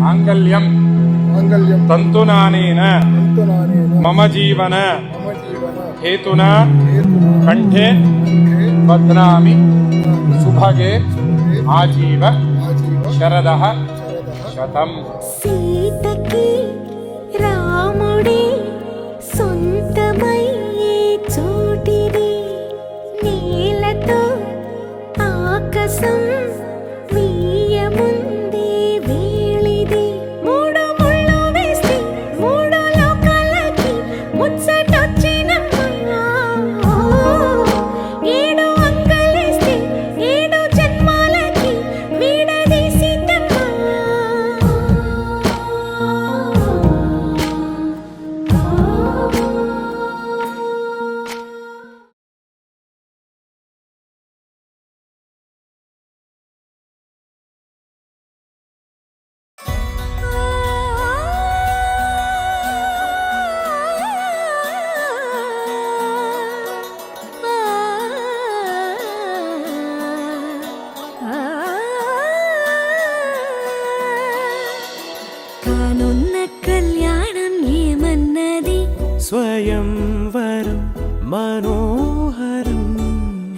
మాంగళ్యం తంతునానేన మమ జీవన హేతునా కంఠే బధ్నామి సుభగే ఆజీవ శరదః శతం. సీతకి రాముడే సొంతమయ్యే చోటిది, నేలతో ఆకాశం వీయముందే వేళిది. మూడు ముళ్ళు వేస్తే మూడు లోకాలకి ముచ్చటొచ్చినమ్మా. ఏడు అంగలేస్తే ఏడు జన్మాలకి వీడదీసిద్దమ్మా. కానున్న కళ్యాణం ఏమన్నది? స్వయంవరం మనోహరం,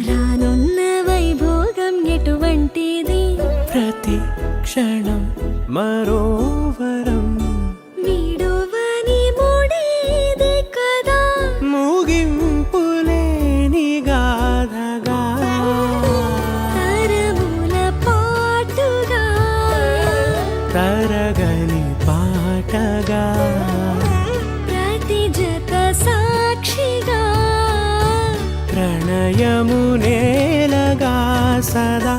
రానున్న వైభోగం ఎటువంటిది? ప్రతి క్షణం మరోవరం. వీడువని మూడేది కదా, ముగింపులేని గాథగా, తరముల పాటుగా, తరగని పాటగా, ప్రతి జత సాక్షిగా, ప్రణయము నేలగా సదా.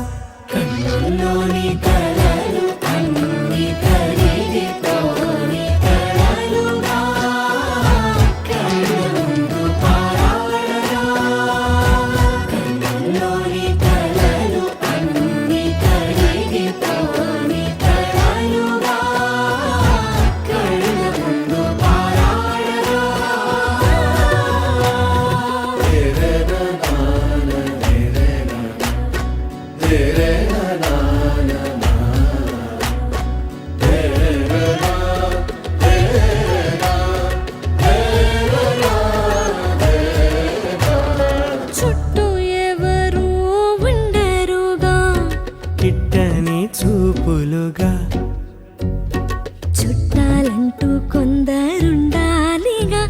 కన్నుల్లోని కలలు అన్ని కరిగిపోని కలలుగా, కళ్ళ ముందు పారాడగా. కన్నుల్లోని కలలు అన్ని కరిగిపోని కలలుగా, కళ్ళ ముందు పారాడగా. చుట్టూ ఎవరు ఉండరుగా, కిట్టని చూపులుగా, చుట్టాలంటూ కొందరుండాలిగా,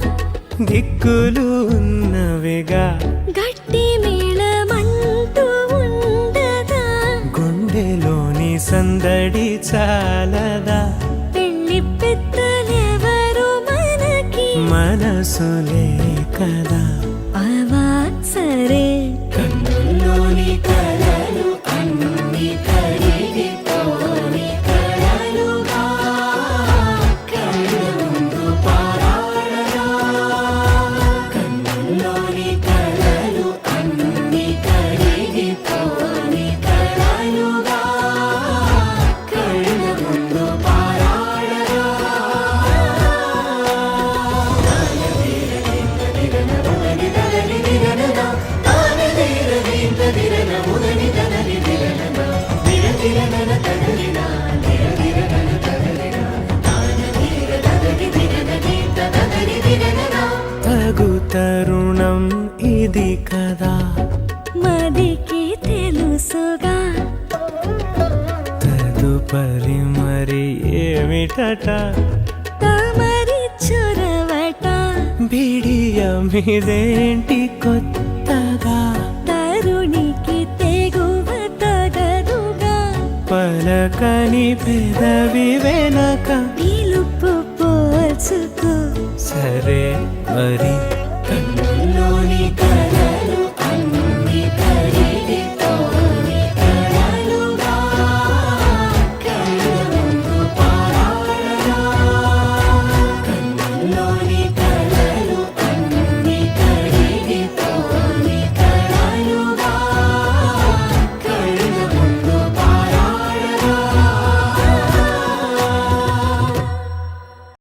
దిక్కులు ఉన్నవిగా, గట్టి మేళమంటూ ఉండదా, గుండెలోని సందడి చాలదా. పెళ్లి పెద్దలెవరు మనకి, మనసులే కదా. అవా సరే. కన్నుల్లోని కలలు అన్ని కరిగిపోని కలలుగా, కళ్ళ ముందు పారాడగా. కన్నుల్లోని కలలు అన్ని కరిగిపోని కలలుగా, కళ్ళ ముందు పారాడగా. తగు తరుణం ఇది కదా, మదికి తెలుసుగా, తదుపరి మరి ఏమిటట. తమరి చొరవట, బిడియమిదేంటి కొత్తగా, తరుణికి తెగువ తగదుగా, పలకని పెదవి వెనక. పిలుపు పోల్చుకో. సరే మరి